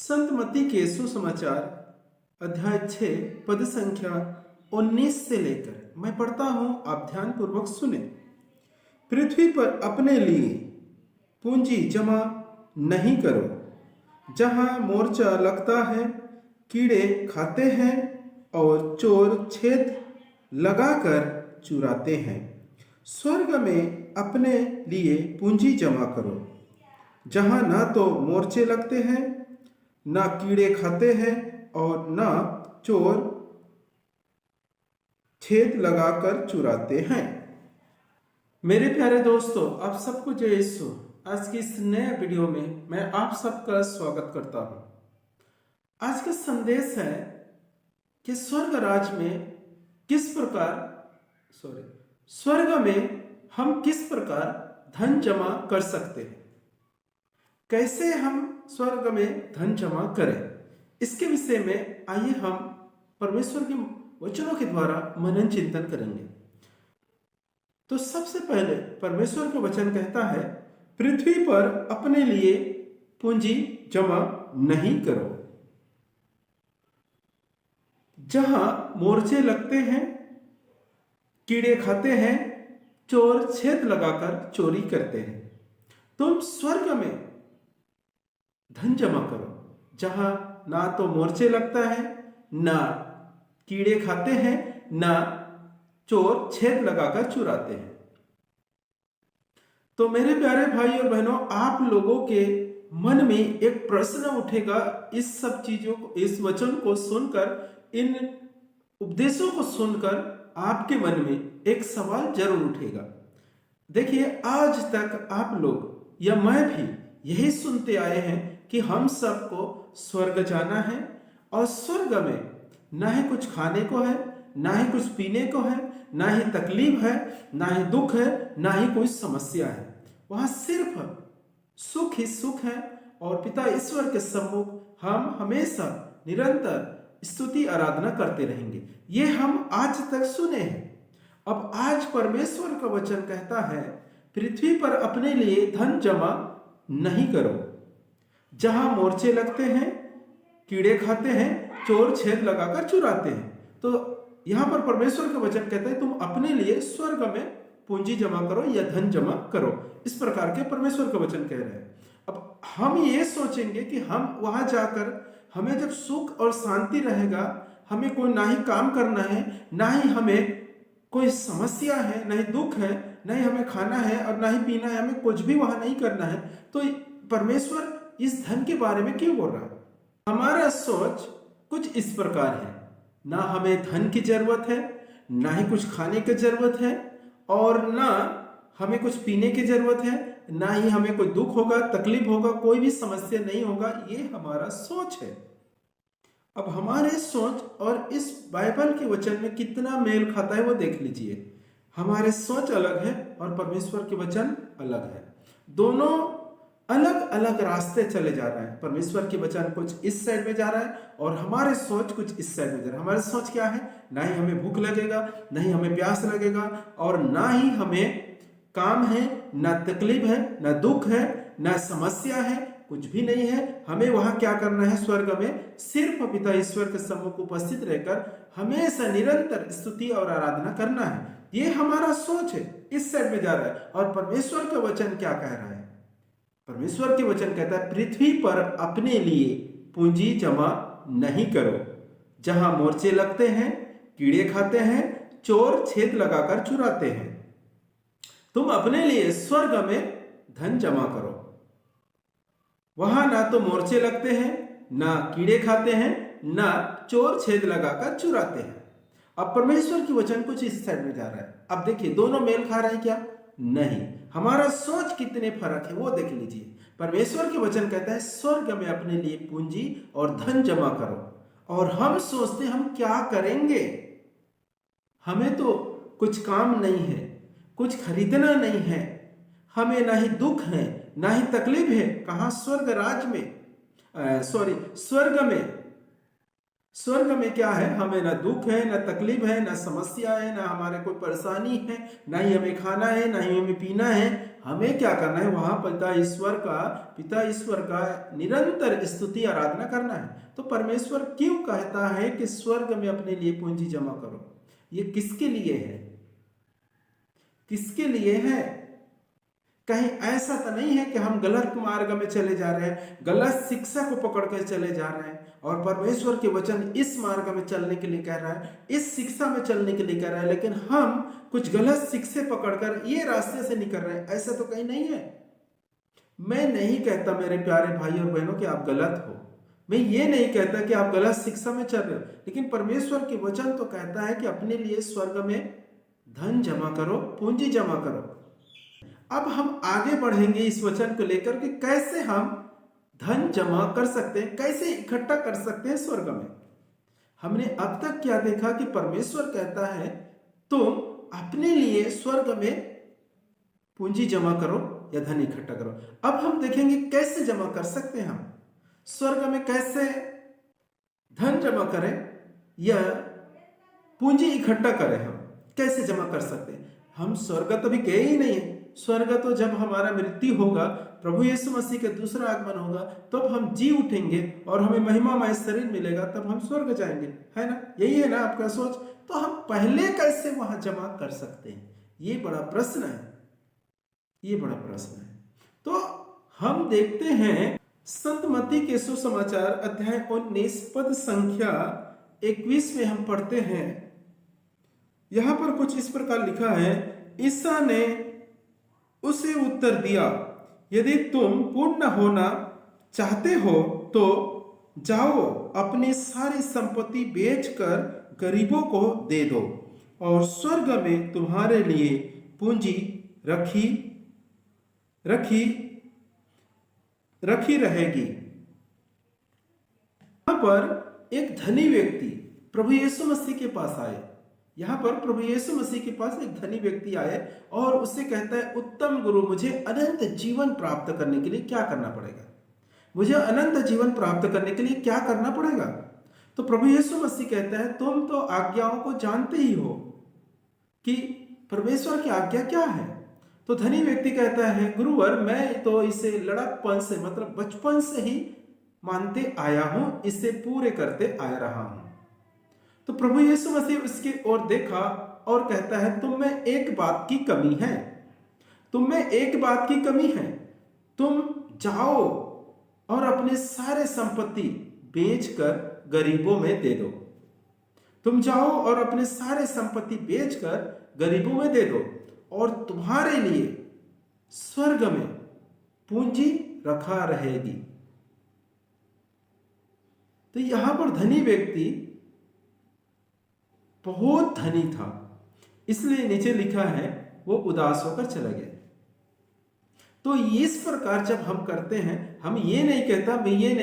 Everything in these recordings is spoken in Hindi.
संत मत्ती के सुसमाचार अध्याय 6 पद संख्या 19 से लेकर मैं पढ़ता हूं, आप ध्यान पूर्वक सुने। पृथ्वी पर अपने लिए पूंजी जमा नहीं करो, जहां मोर्चा लगता है, कीड़े खाते हैं और चोर छेद लगाकर चुराते हैं। स्वर्ग में अपने लिए पूंजी जमा करो, जहां ना तो मोर्चे लगते हैं, ना कीड़े खाते हैं और ना चोर छेद लगाकर चुराते हैं। मेरे प्यारे दोस्तों, आप सबको जय यीशु। आज की इस नए वीडियो में मैं आप सबका स्वागत करता हूं। आज का संदेश है कि स्वर्ग में हम किस प्रकार धन जमा कर सकते हैं, कैसे हम स्वर्ग में धन जमा करें, इसके विषय में आइए हम परमेश्वर के वचनों के द्वारा मनन चिंतन करेंगे। तो सबसे पहले परमेश्वर का वचन कहता है, पृथ्वी पर अपने लिए पूंजी जमा नहीं करो, जहां मोर्चे लगते हैं, कीड़े खाते हैं, चोर छेद लगाकर चोरी करते हैं। तुम स्वर्ग में धन जमा करो, जहां ना तो मोर्चे लगता है, ना कीड़े खाते हैं, ना चोर छेद लगाकर चुराते हैं। तो मेरे प्यारे भाई और बहनों, आप लोगों के मन में एक प्रश्न उठेगा, इस सब चीजों को, इस वचन को सुनकर, इन उपदेशों को सुनकर आपके मन में एक सवाल जरूर उठेगा। देखिए, आज तक आप लोग या मैं भी यही सुनते आए हैं कि हम सबको स्वर्ग जाना है और स्वर्ग में ना ही कुछ खाने को है, ना ही कुछ पीने को है, ना ही तकलीफ है, ना ही दुख है, ना ही कोई समस्या है। वहां सिर्फ सुख ही सुख है और पिता ईश्वर के सम्मुख हम हमेशा निरंतर स्तुति आराधना करते रहेंगे। ये हम आज तक सुने हैं। अब आज परमेश्वर का वचन कहता है, पृथ्वी पर अपने लिए धन जमा नहीं करो, जहां मोर्चे लगते हैं, कीड़े खाते हैं, चोर छेद लगाकर चुराते हैं। तो यहां पर परमेश्वर का वचन कहता है, तुम अपने लिए स्वर्ग में पूंजी जमा करो या धन जमा करो। इस प्रकार के परमेश्वर का वचन कह रहे हैं। अब हम ये सोचेंगे कि हम वहां जाकर हमें जब सुख और शांति रहेगा, हमें कोई ना ही काम करना है, ना ही हमें कोई समस्या है, ना ही दुख है, ना ही हमें खाना है और ना ही पीना है, हमें कुछ भी वहां नहीं करना है, तो परमेश्वर इस धन के बारे में क्यों बोल रहा है? हमारा सोच कुछ इस प्रकार है, ना हमें धन की जरूरत है, ना ही कुछ खाने की जरूरत है, और ना हमें कुछ पीने की जरूरत है, ना ही हमें कोई दुख होगा, तकलीफ होगा, कोई भी समस्या नहीं होगा। ये हमारा सोच है। अब हमारे सोच और इस बाइबल के वचन में कितना मेल खाता है वो देख लीजिए। हमारे सोच अलग है और परमेश्वर के वचन अलग है। दोनों अलग अलग रास्ते चले जा रहे हैं। परमेश्वर के वचन कुछ इस साइड में जा रहा है और हमारे सोच कुछ इस साइड में जा रहा है। हमारी सोच क्या है? ना ही हमें भूख लगेगा, ना ही हमें प्यास लगेगा, और ना ही हमें काम है, ना तकलीफ है, ना दुख है, ना समस्या है, कुछ भी नहीं है। हमें वहां क्या करना है? स्वर्ग में सिर्फ पिता ईश्वर के सम्मुख उपस्थित रहकर हमेशा निरंतर स्तुति और आराधना करना है। ये हमारा सोच है, इस साइड में जा रहा है। और परमेश्वर का वचन क्या कह रहा है? परमेश्वर के वचन कहता है, पृथ्वी पर अपने लिए पूंजी जमा नहीं करो, जहां मोर्चे लगते हैं, कीड़े खाते हैं, चोर छेद लगाकर चुराते हैं। तुम अपने लिए स्वर्ग में धन जमा करो, वहां ना तो मोर्चे लगते हैं, ना कीड़े खाते हैं, ना चोर छेद लगाकर चुराते हैं। अब परमेश्वर की वचन कुछ इस साइड में जा रहा है। अब देखिए, दोनों मेल खा रहे हैं क्या? नहीं। हमारा सोच कितने फर्क है वो देख लीजिए। परमेश्वर के वचन कहता है, स्वर्ग में अपने लिए पूंजी और धन जमा करो, और हम सोचते हम क्या करेंगे? हमें तो कुछ काम नहीं है, कुछ खरीदना नहीं है, हमें ना ही दुख है, ना ही तकलीफ है। कहां? स्वर्ग राज में, स्वर्ग में क्या है? हमें ना दुख है, ना तकलीफ है, ना समस्या है, ना हमारे कोई परेशानी है, ना ही हमें खाना है, ना ही हमें पीना है। हमें क्या करना है, वहां पिता ईश्वर का निरंतर स्तुति आराधना करना है। तो परमेश्वर क्यों कहता है कि स्वर्ग में अपने लिए पूंजी जमा करो? ये किसके लिए है? किसके लिए है? कहीं ऐसा तो नहीं है कि हम गलत मार्ग में चले जा रहे हैं, गलत शिक्षा को पकड़ कर चले जा रहे हैं, और परमेश्वर के वचन इस मार्ग में चलने के लिए कह रहा है, इस शिक्षा में चलने के लिए कह रहा है, लेकिन हम कुछ गलत शिक्षा पकड़कर ये रास्ते से निकल रहे हैं। ऐसा तो कहीं नहीं है। मैं नहीं कहता मेरे प्यारे भाई और बहनों कि आप गलत हो, मैं ये नहीं कहता कि आप गलत शिक्षा में चल रहे हो, लेकिन परमेश्वर के वचन तो कहता है कि अपने लिए स्वर्ग में धन जमा करो, पूंजी जमा करो। अब हम आगे बढ़ेंगे इस वचन को लेकर कि कैसे हम धन जमा कर सकते हैं, कैसे इकट्ठा कर सकते हैं स्वर्ग में। हमने अब तक क्या देखा कि परमेश्वर कहता है तुम अपने लिए स्वर्ग में पूंजी जमा करो या धन इकट्ठा करो। अब हम देखेंगे कैसे जमा कर सकते हैं, हम स्वर्ग में कैसे धन जमा करें या पूंजी इकट्ठा करें, हम कैसे जमा कर सकते हैं। हम स्वर्ग तो अभी गए ही नहीं है। स्वर्ग तो जब हमारा मृत्यु होगा, प्रभु यीशु मसीह का दूसरा आगमन होगा, तब हम जी उठेंगे और हमें महिमामय शरीर मिलेगा, तब हम स्वर्ग जाएंगे, है ना? यही है ना आपका सोच? तो हम पहले कैसे वहां जमा कर सकते हैं, ये बड़ा प्रश्न है, ये बड़ा प्रश्न है। तो हम देखते हैं संत मत्ती के सुसमाचार अध्याय 19 पद संख्या 21 में हम पढ़ते हैं। यहां पर कुछ इस प्रकार लिखा है, ईसा ने उसे उत्तर दिया, यदि तुम पूर्ण होना चाहते हो तो जाओ अपनी सारी संपत्ति बेचकर गरीबों को दे दो और स्वर्ग में तुम्हारे लिए पूंजी रखी रहेगी। यहां पर एक धनी व्यक्ति प्रभु यीशु मसीह के पास आए। यहां पर प्रभु यीशु मसीह के पास एक धनी व्यक्ति आए और उससे कहता है, उत्तम गुरु, मुझे अनंत जीवन प्राप्त करने के लिए क्या करना पड़ेगा? मुझे अनंत जीवन प्राप्त करने के लिए क्या करना पड़ेगा? तो प्रभु यीशु मसीह कहता है, तुम तो आज्ञाओं को जानते ही हो कि परमेश्वर की आज्ञा क्या है। तो धनी व्यक्ति कहता है, गुरुवर, मैं तो इसे लड़कपन से, मतलब बचपन से ही मानते आया हूं, इसे पूरे करते आ रहा हूं। तो प्रभु यीशु मसीह उसकी ओर देखा और कहता है, तुम में एक बात की कमी है, तुम में एक बात की कमी है। तुम जाओ और अपने सारे संपत्ति बेचकर गरीबों में दे दो। तुम जाओ और अपने सारे संपत्ति बेचकर गरीबों में दे दो और तुम्हारे लिए स्वर्ग में पूंजी रखा रहेगी। तो यहां पर धनी व्यक्ति बहुत धनी था, इसलिए नीचे लिखा है वो उदास होकर चला गया। तो इस प्रकार जब हम करते हैं, मैं ये नहीं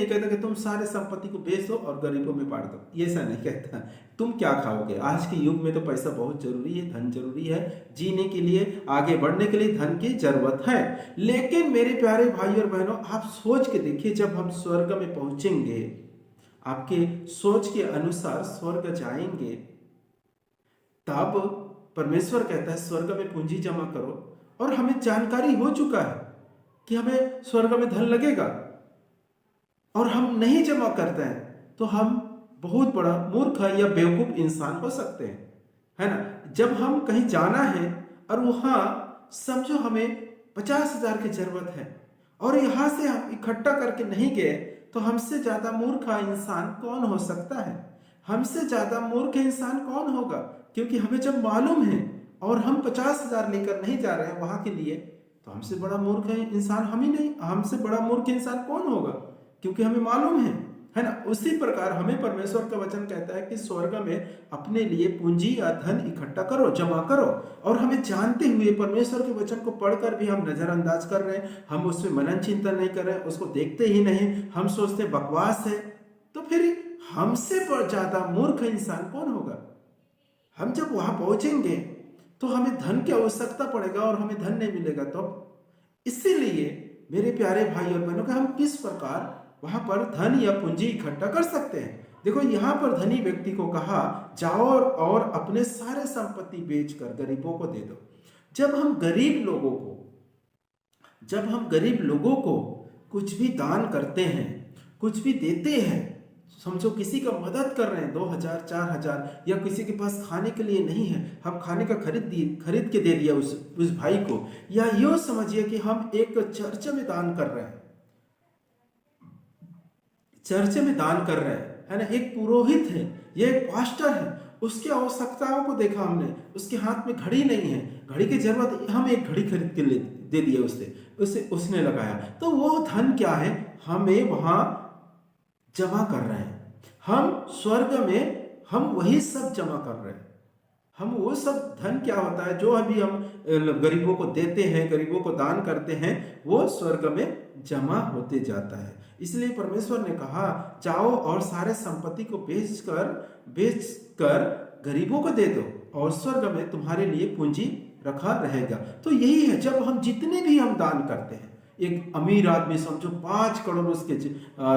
कहता कि तुम सारे संपत्ति को बेच दो और गरीबों में बांट दो, ये ऐसा नहीं कहता। तुम क्या खाओगे? आज के युग में तो पैसा बहुत जरूरी है, धन जरूरी है, जीने के लिए, आगे बढ़ने के लिए धन की जरूरत है। लेकिन मेरे प्यारे भाई और बहनों, आप सोच के देखिए, जब हम स्वर्ग में पहुंचेंगे, आपके सोच के अनुसार स्वर्ग जाएंगे, तब परमेश्वर कहता है स्वर्ग में पूंजी जमा करो, और हमें जानकारी हो चुका है कि हमें स्वर्ग में धन लगेगा, और हम नहीं जमा करते हैं तो हम बहुत बड़ा मूर्ख या बेवकूफ इंसान हो सकते हैं, है ना? जब हम कहीं जाना है और वहां समझो हमें 50,000 की जरूरत है और यहां से हम इकट्ठा करके नहीं गए, तो हमसे ज्यादा मूर्ख इंसान कौन हो सकता है? हमसे ज्यादा मूर्ख इंसान कौन होगा? क्योंकि हमें जब मालूम है और हम 50,000 लेकर नहीं जा रहे हैं वहां के लिए, तो हमसे बड़ा मूर्ख इंसान हम ही नहीं, हमसे बड़ा मूर्ख इंसान कौन होगा? क्योंकि हमें मालूम है ना? उसी प्रकार हमें परमेश्वर का वचन कहता है कि स्वर्ग में अपने लिए पूंजी या धन इकट्ठा करो, जमा करो, और हमें जानते हुए परमेश्वर के वचन को पढ़कर भी हम नजरअंदाज कर रहे हैं, हम उसमें मनन चिंतन नहीं कर रहे हैं, उसको देखते ही नहीं, हम सोचते बकवास है, तो फिर हमसे ज्यादा मूर्ख इंसान कौन होगा? हम जब वहां पहुंचेंगे तो हमें धन की आवश्यकता पड़ेगा और हमें धन नहीं मिलेगा। तो इसीलिए मेरे प्यारे भाई और बहनों का, हम किस प्रकार वहां पर धन या पूंजी इकट्ठा कर सकते हैं? देखो, यहां पर धनी व्यक्ति को कहा, जाओ और अपने सारे संपत्ति बेचकर गरीबों को दे दो। जब हम गरीब लोगों को जब हम गरीब लोगों को कुछ भी दान करते हैं, कुछ भी देते हैं, समझो किसी का मदद कर रहे हैं, 2,000 4,000, या किसी के पास खाने के लिए नहीं है, हम खाने का खरीद के दे दिया उस भाई को, या यूँ समझिए कि हम एक चर्च में दान कर रहे हैं, चर्च में दान कर रहे हैं, है ना, एक पुरोहित है, ये एक पास्टर है, उसकी आवश्यकताओं को देखा हमने, उसके हाथ में घड़ी नहीं है, घड़ी की जरूरत, हम एक घड़ी खरीद के दे दिए उसे उसने लगाया, तो वो धन क्या है, हमें वहां जमा कर रहे हैं। हम स्वर्ग में हम वही सब जमा कर रहे हैं। हम वो सब धन क्या होता है जो अभी हम गरीबों को देते हैं, गरीबों को दान करते हैं, वो स्वर्ग में जमा होते जाता है। इसलिए परमेश्वर ने कहा, जाओ और सारे संपत्ति को बेचकर गरीबों को दे दो और स्वर्ग में तुम्हारे लिए पूंजी रखा रहेगा। तो यही है, जब हम जितने भी हम दान करते हैं, एक अमीर आदमी समझो 5 करोड़ उसके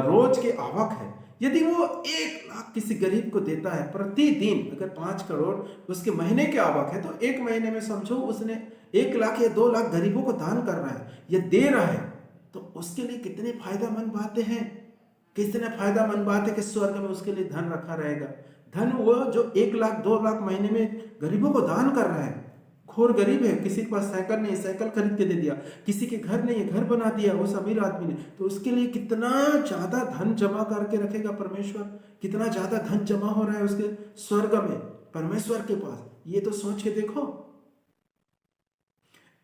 रोज के आवक है, यदि वो 1 लाख किसी गरीब को देता है प्रतिदिन, अगर 5 करोड़ उसके महीने के आवक है, तो एक महीने में समझो उसने 1 लाख या 2 लाख गरीबों को दान कर रहा है या दे रहा है, तो उसके लिए कितने फायदेमंद बातें हैं, कितने फायदेमंद बात है कि स्वर्ग में उसके लिए धन रखा रहेगा। धन वो जो 1 लाख 2 लाख महीने में गरीबों को दान कर रहा है, खोर गरीब है, किसी के पास साइकिल नहीं, साइकिल खरीद के दे दिया, किसी के घर नहीं है, घर बना दिया उस अमीर आदमी ने, तो उसके लिए कितना ज्यादा धन जमा करके रखेगा परमेश्वर, कितना ज्यादा धन जमा हो रहा है उसके स्वर्ग में परमेश्वर के पास, ये तो सोच के देखो।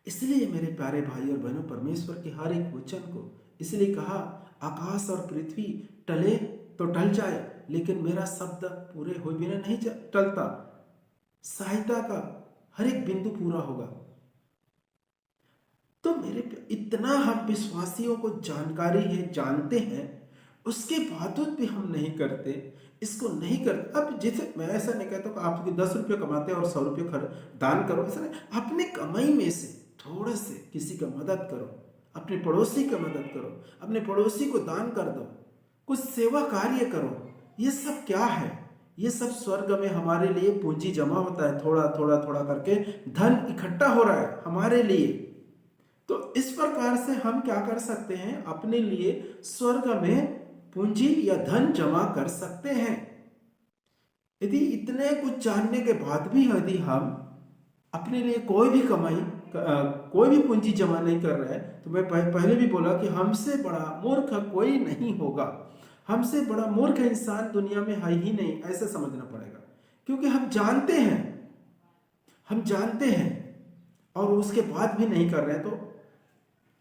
इसलिए मेरे प्यारे भाई और बहनों, परमेश्वर के हर एक वचन को इसलिए कहा, आकाश और पृथ्वी टले तो टल जाए, लेकिन मेरा शब्द पूरे हुए बिना नहीं टलता। सहायता का हर एक बिंदु पूरा होगा। तो मेरे इतना हम विश्वासियों को जानकारी है, जानते हैं, उसके बावजूद भी हम नहीं करते, इसको नहीं करते। अब जैसे मैं ऐसा नहीं कहता कि आप 10 रुपये कमाते और 100 रुपये दान करो, ऐसा नहीं। अपने कमाई में से थोड़े से किसी का मदद करो, अपने पड़ोसी का मदद करो, अपने पड़ोसी को दान कर दो, कुछ सेवा कार्य करो। ये सब क्या है? ये सब स्वर्ग में हमारे लिए पूंजी जमा होता है, थोड़ा थोड़ा थोड़ा करके धन इकट्ठा हो रहा है हमारे लिए। तो इस प्रकार से हम क्या कर सकते हैं, अपने लिए स्वर्ग में पूंजी या धन जमा कर सकते हैं। यदि इतने कुछ जानने के बाद भी यदि हम अपने लिए कोई भी कमाई, कोई भी पूंजी जमा नहीं कर रहे हैं, तो मैं पहले भी बोला कि हमसे बड़ा मूर्ख कोई नहीं होगा। हमसे बड़ा मूर्ख इंसान दुनिया में है ही नहीं, ऐसा समझना पड़ेगा। क्योंकि हम जानते हैं और उसके बाद भी नहीं कर रहे हैं, तो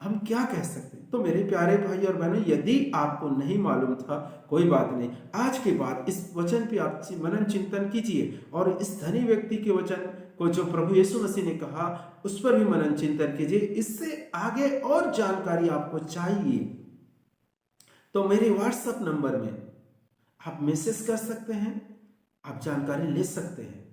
हम क्या कह सकते हैं। तो मेरे प्यारे भाई और बहनों, यदि आपको नहीं मालूम था, कोई बात नहीं, आज के बाद इस वचन पे आप मनन चिंतन कीजिए और इस धनी व्यक्ति के वचन को जो प्रभु यीशु मसीह ने कहा, उस पर भी मनन चिंतन कीजिए। इससे आगे और जानकारी आपको चाहिए तो मेरे व्हाट्सएप नंबर में आप मैसेज कर सकते हैं, आप जानकारी ले सकते हैं।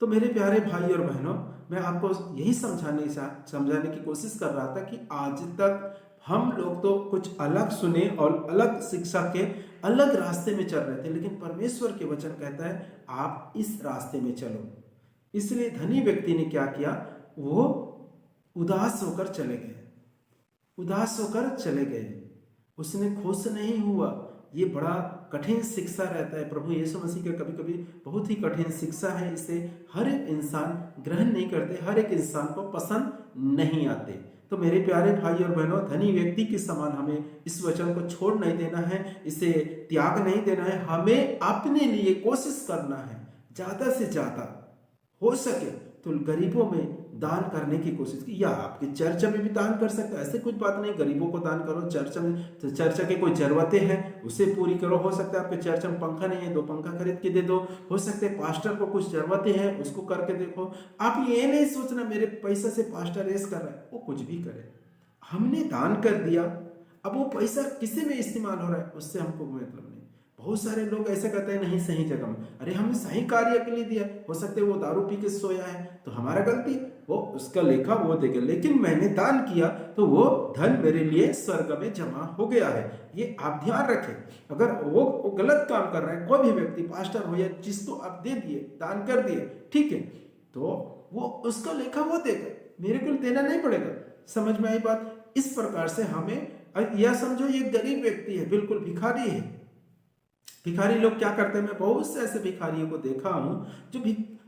तो मेरे प्यारे भाई और बहनों, मैं आपको यही समझाने की कोशिश कर रहा था कि आज तक हम लोग तो कुछ अलग सुने और अलग शिक्षा के अलग रास्ते में चल रहे थे, लेकिन परमेश्वर के वचन कहता है आप इस रास्ते में चलो। इसलिए धनी व्यक्ति ने क्या किया, वो उदास होकर चले गए, उसने खुश नहीं हुआ। ये बड़ा कठिन शिक्षा रहता है, प्रभु यीशु मसीह का कभी कभी बहुत ही कठिन शिक्षा है। इसे हर एक इंसान ग्रहण नहीं करते, हर एक इंसान को पसंद नहीं आते। तो मेरे प्यारे भाई और बहनों, धनी व्यक्ति के समान हमें इस वचन को छोड़ नहीं देना है, इसे त्याग नहीं देना है। हमें अपने लिए कोशिश करना है, ज्यादा से ज्यादा हो सके तो गरीबों में दान करने की कोशिश की, या आपके चर्च में भी दान कर सकते हैं, ऐसे कुछ बात नहीं, गरीबों को दान करो। चर्च में तो चर्च के कोई जरूरतें हैं उसे पूरी करो। हो सकता है आपके चर्च में पंखा नहीं है, 2 पंखा खरीद के दे दो। हो सकता है पास्टर को कुछ जरूरतें हैं, उसको करके देखो। आप ये नहीं सोचना मेरे पैसा से पास्टर रेस कर रहा है, वो कुछ भी करे, हमने दान कर दिया, अब वो पैसा किसी में इस्तेमाल हो रहा है उससे हमको मतलब नहीं। बहुत सारे लोग ऐसा कहते हैं नहीं सही जगह में, अरे हमने सही कार्य के लिए दिया, हो सकता है वो दारू पी के सोया है तो हमारा गलती, वो उसका लेखा वो देगा, लेकिन मैंने दान किया तो वो धन मेरे लिए स्वर्ग में जमा हो गया है। ये आप ध्यान रखें। अगर वो गलत काम कर रहा है, कोई भी व्यक्ति, पास्टर हो या जिसको आप दे दिए, दान कर दिए, ठीक है, तो वो उसका लेखा वो देगा, मेरे को देना नहीं पड़ेगा। समझ में आई बात? इस प्रकार से हमें, यह समझो ये गरीब व्यक्ति है, बिल्कुल भिखारी है। भिखारी लोग क्या करते हैं, मैं बहुत से ऐसे भिखारियों को देखा हूं जो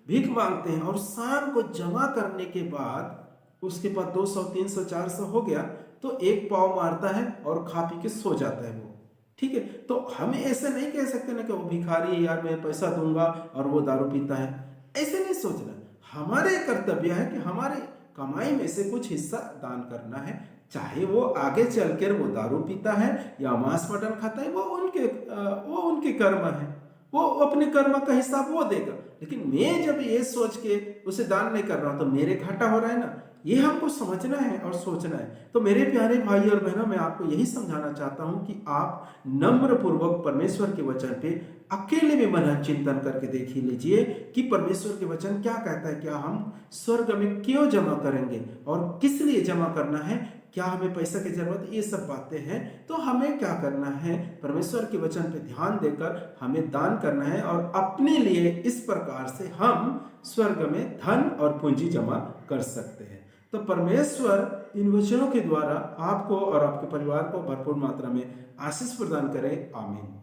भीख मांगते हैं और शाम को जमा करने के बाद उसके पास 200 300 400 हो गया तो एक पाव मारता है और खा पी के सो जाता है वो। ठीक है, तो हमें ऐसे नहीं कह सकते ना कि वो भिखारी है यार, मैं पैसा दूंगा और वो दारू पीता है, ऐसे नहीं सोचना। हमारे कर्तव्य है कि हमारे कमाई में से कुछ हिस्सा दान करना है, चाहे वो आगे चलकर वो दारू पीता है या मांस मटन खाता है, वो उनके कर्म है, वो अपने कर्म का हिसाब वो देगा। लेकिन मैं जब ये सोच के उसे दान नहीं कर रहा हूं तो मेरे घाटा हो रहा है ना, ये हमको समझना है और सोचना है। तो मेरे प्यारे भाई और बहनों, मैं आपको यही समझाना चाहता हूं कि आप नम्र पूर्वक परमेश्वर के वचन पे अकेले में मन चिंतन करके देख ही लीजिए कि परमेश्वर के वचन क्या कहता है। क्या हम स्वर्ग में क्यों जमा करेंगे और किस लिए जमा करना है, क्या हमें पैसा की जरूरत, ये सब बातें हैं। तो हमें क्या करना है, परमेश्वर के वचन पे ध्यान देकर हमें दान करना है और अपने लिए इस प्रकार से हम स्वर्ग में धन और पूंजी जमा कर सकते हैं। तो परमेश्वर इन वचनों के द्वारा आपको और आपके परिवार को भरपूर मात्रा में आशीष प्रदान करे। आमीन।